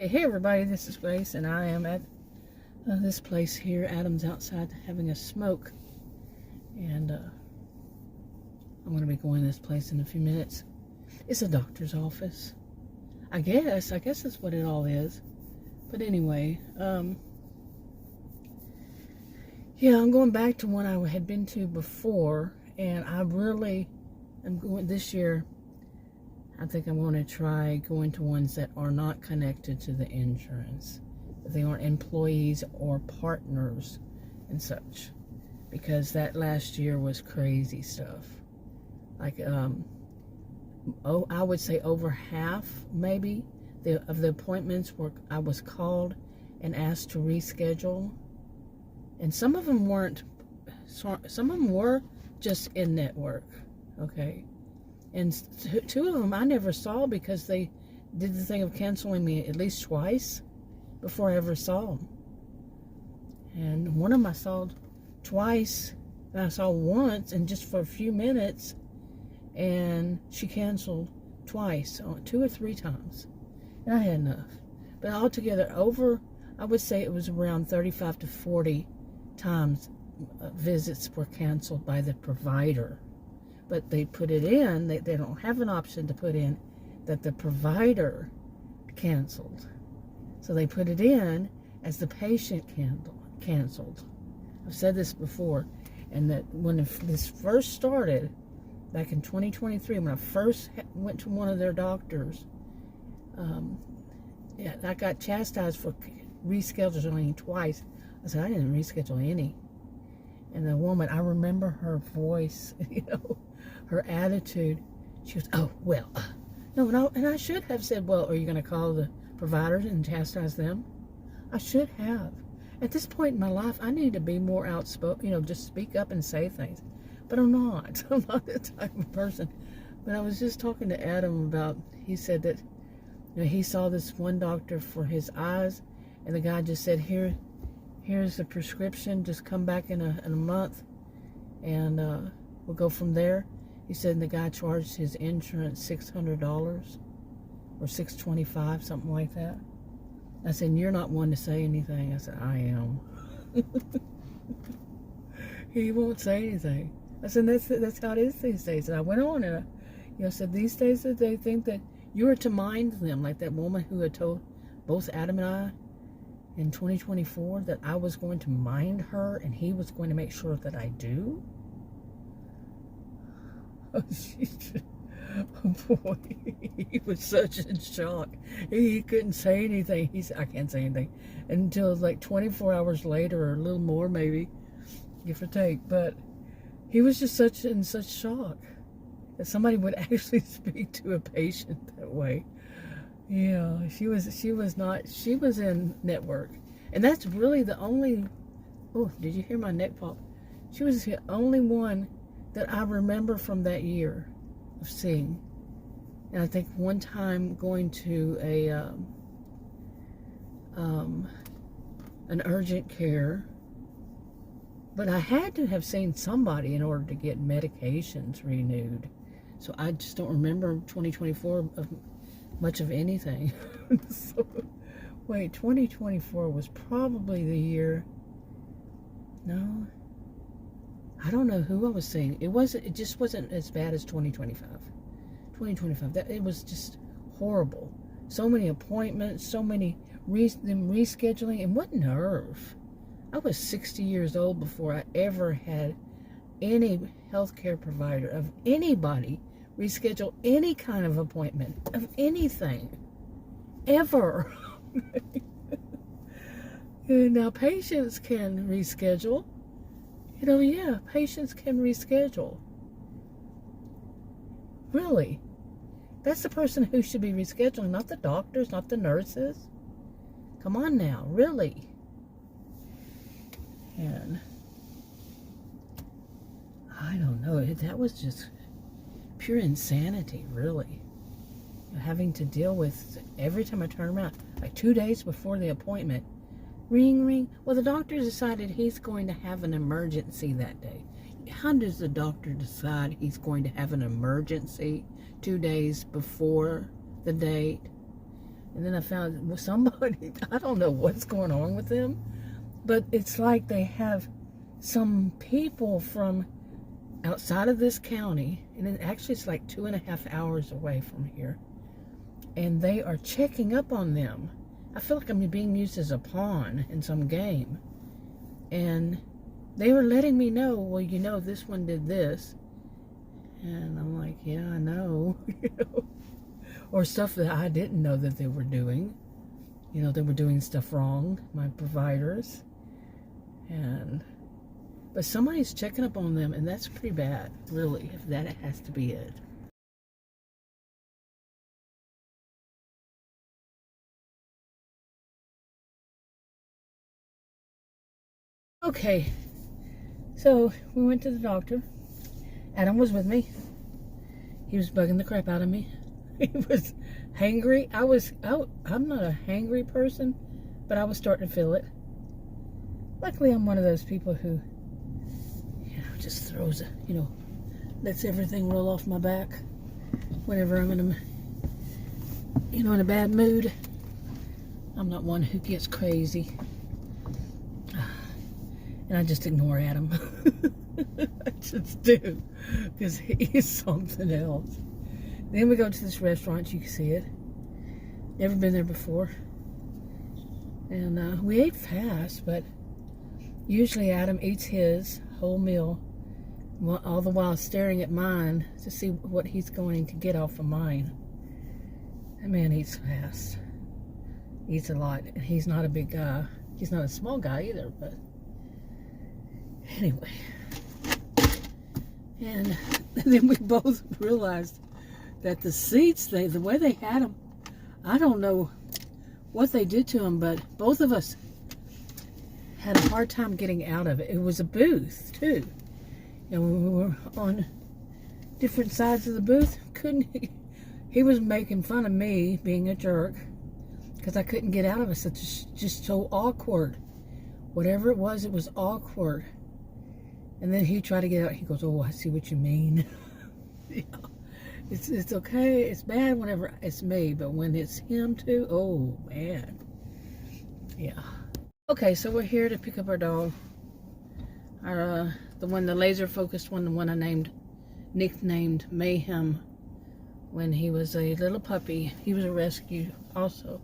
Hey everybody, this is Grace, and I am at this place here. Adam's outside having a smoke, and I'm going to be going to this place in a few minutes. It's a doctor's office. I guess that's what it all is. But anyway, yeah, I'm going back to one I had been to before, and I really am going this year. I think I'm going to try going to ones that are not connected to the insurance. They aren't employees or partners and such. Because that last year was crazy stuff. Like, I would say over half, maybe, of the appointments were, I was called and asked to reschedule. And some of them weren't, some of them were just in network, okay? And two of them I never saw because they did the thing of canceling me at least twice before I ever saw them. And one of them I saw twice, and I saw once, and just for a few minutes, and she canceled twice, 2 or 3 times. And I had enough. But altogether, I would say it was around 35 to 40 times visits were canceled by the provider. But they put it in, they don't have an option to put in that the provider canceled. So they put it in as the patient canceled. I've said this before, and that when this first started, back in 2023, when I first went to one of their doctors, yeah, I got chastised for rescheduling twice. I said, I didn't reschedule any. And the woman, I remember her voice, her attitude. She was, oh, well, no, and I should have said, well, are you going to call the providers and chastise them? I should have. At this point in my life, I need to be more outspoken, just speak up and say things. But I'm not. I'm not that type of person. But I was just talking to Adam about, he said that he saw this one doctor for his eyes, and the guy just said, here's the prescription, just come back in a month, and we'll go from there. He said the guy charged his insurance $600 or $625, something like that. I said, you're not one to say anything. I said, I am. He won't say anything. I said, that's how it is these days. And I went on and I said, these days that they think that you are to mind them, like that woman who had told both Adam and I in 2024 that I was going to mind her and he was going to make sure that I do. Oh, boy, he was such in shock. He couldn't say anything. He said, I can't say anything until like 24 hours later, or a little more maybe, give or take. But he was just in such shock that somebody would actually speak to a patient that way. Yeah, she was in network. And that's really the only, oh, did you hear my neck pop? She was the only one that I remember from that year of seeing. And I think one time going to an urgent care, but I had to have seen somebody in order to get medications renewed. So I just don't remember 2024 of much of anything. So, wait, 2024 was probably the year. No, I don't know who I was seeing. It just wasn't as bad as 2025. 2025, it was just horrible. So many appointments, so many them rescheduling, and what nerve. I was 60 years old before I ever had any healthcare provider of anybody reschedule any kind of appointment of anything ever. And now patients can reschedule. Yeah, patients can reschedule. Really? That's the person who should be rescheduling, not the doctors, not the nurses. Come on now, really. And I don't know, that was just pure insanity, really. Having to deal with, every time I turn around, like 2 days before the appointment, ring, ring. Well, the doctor decided he's going to have an emergency that day. How does the doctor decide he's going to have an emergency 2 days before the date? And then I found somebody, I don't know what's going on with them, but it's like they have some people from outside of this county, and it actually it's like 2.5 hours away from here, and they are checking up on them. I feel like I'm being used as a pawn in some game. And they were letting me know, well, you know, this one did this. And I'm like, yeah, I know. You know? Or stuff that I didn't know that they were doing. You know, they were doing stuff wrong, my providers. But somebody's checking up on them, and that's pretty bad, really, if that has to be it. Okay, so we went to the doctor. Adam was with me. He was bugging the crap out of me. He was hangry. I'm not a hangry person, but I was starting to feel it. Luckily, I'm one of those people who, you know, just throws, lets everything roll off my back whenever I'm in a bad mood. I'm not one who gets crazy. And I just ignore Adam. I just do, because he is something else. Then we go to this restaurant. You can see it. Never been there before. And we ate fast, but usually Adam eats his whole meal, all the while staring at mine to see what he's going to get off of mine. That man eats fast. Eats a lot. And he's not a big guy. He's not a small guy either, but anyway. And then we both realized that the seats, the way they had them, I don't know what they did to them, but both of us had a hard time getting out of it. It was a booth, too. And we were on different sides of the booth. He was making fun of me being a jerk because I couldn't get out of it. It's just so awkward. Whatever it was awkward. And then he tried to get out. He goes, oh, I see what you mean. Yeah. It's okay. It's bad whenever it's me, but when it's him too, oh, man. Yeah. Okay, so we're here to pick up our dog. The laser-focused one, the one I nicknamed Mayhem when he was a little puppy. He was a rescue also.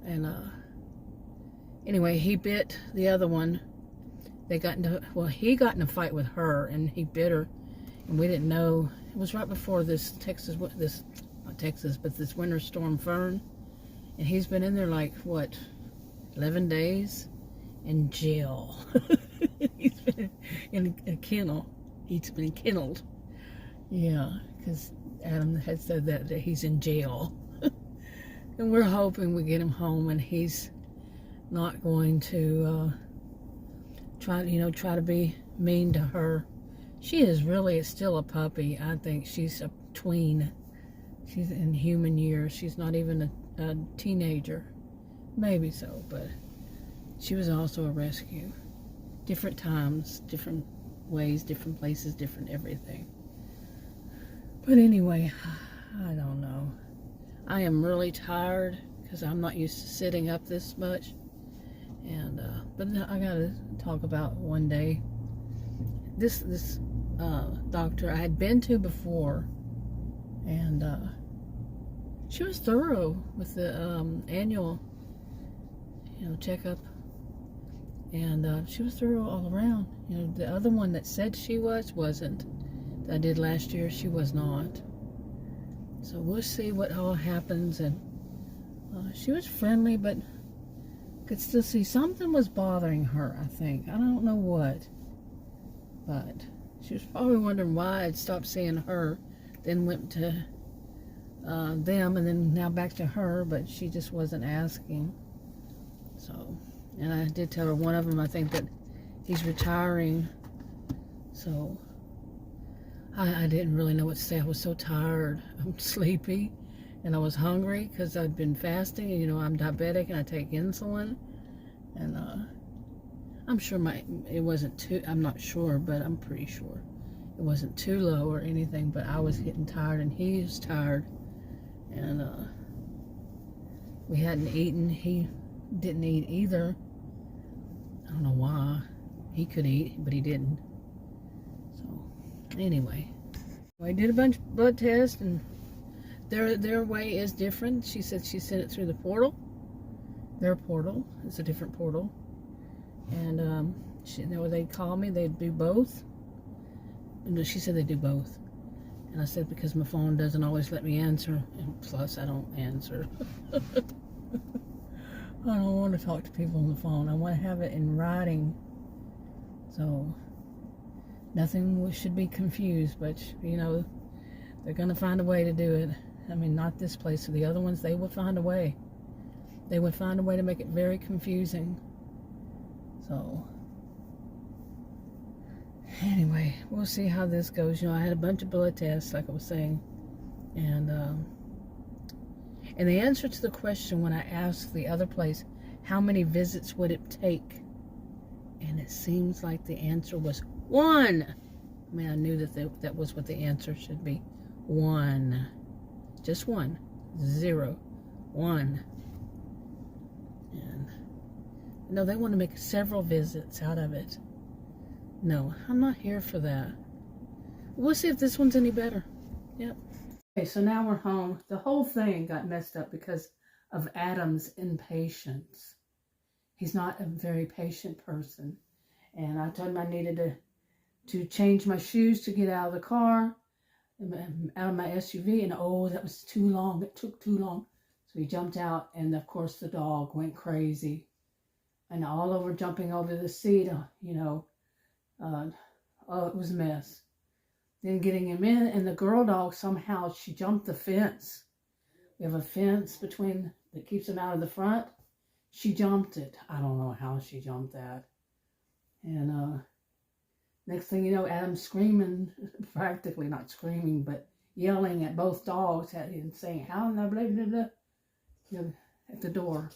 And anyway, he bit the other one. He got in a fight with her, and he bit her, and we didn't know. It was right before this this winter storm Fern, and he's been in there like, what, 11 days in jail. He's been in a kennel. He's been kenneled. Yeah, because Adam had said that he's in jail. And we're hoping we get him home and he's not going to try to be mean to her. She is really still a puppy. I think she's a tween. She's in human years. She's not even a teenager. Maybe so, but she was also a rescue. Different times, different ways, different places, different everything. But anyway, I don't know. I am really tired because I'm not used to sitting up this much. And but I gotta talk about one day. This doctor I had been to before, and she was thorough with the annual, checkup, and she was thorough all around. The other one that said she wasn't. That I did last year, she was not. So we'll see what all happens. And she was friendly, but could still see something was bothering her, I think. I don't know what. But she was probably wondering why I'd stopped seeing her, then went to them, and then now back to her, but she just wasn't asking. So, and I did tell her one of them, I think that he's retiring. So I didn't really know what to say. I was so tired. I'm sleepy. And I was hungry because I'd been fasting. And, I'm diabetic and I take insulin. And I'm sure it wasn't too, I'm not sure, but I'm pretty sure it wasn't too low or anything. But I was getting tired and he was tired. And We hadn't eaten. He didn't eat either. I don't know why. He could eat, but he didn't. So, anyway. I did a bunch of blood tests, and their way is different. She said she sent it through the portal. Their portal is a different portal. And they'd call me, they'd do both. And she said they do both. And I said, because my phone doesn't always let me answer, and plus I don't answer. I don't want to talk to people on the phone. I want to have it in writing. So, nothing should be confused, but, you know, they're going to find a way to do it. I mean, not this place. So the other ones, they would find a way. They would find a way to make it very confusing. So, anyway, we'll see how this goes. You know, I had a bunch of blood tests, like I was saying. And the answer to the question when I asked the other place, how many visits would it take? And it seems like the answer was 1. I mean, I knew that that was what the answer should be. 1. Just 1. 0. 1. And no, they want to make several visits out of it. No, I'm not here for that. We'll see if this one's any better. Yep. Okay, so now we're home. The whole thing got messed up because of Adam's impatience. He's not a very patient person. And I told him I needed to change my shoes to get out of the car, out of my SUV. And oh, that was too long. It took too long. So he jumped out, and of course the dog went crazy. And all over, jumping over the seat, you know. Oh, it was a mess. Then getting him in, and the girl dog, somehow she jumped the fence. We have a fence between that keeps him out of the front. She jumped it. I don't know how she jumped that. And next thing you know, Adam's screaming, practically not screaming, but yelling at both dogs and saying, how, blah, blah, blah, you know, at the door.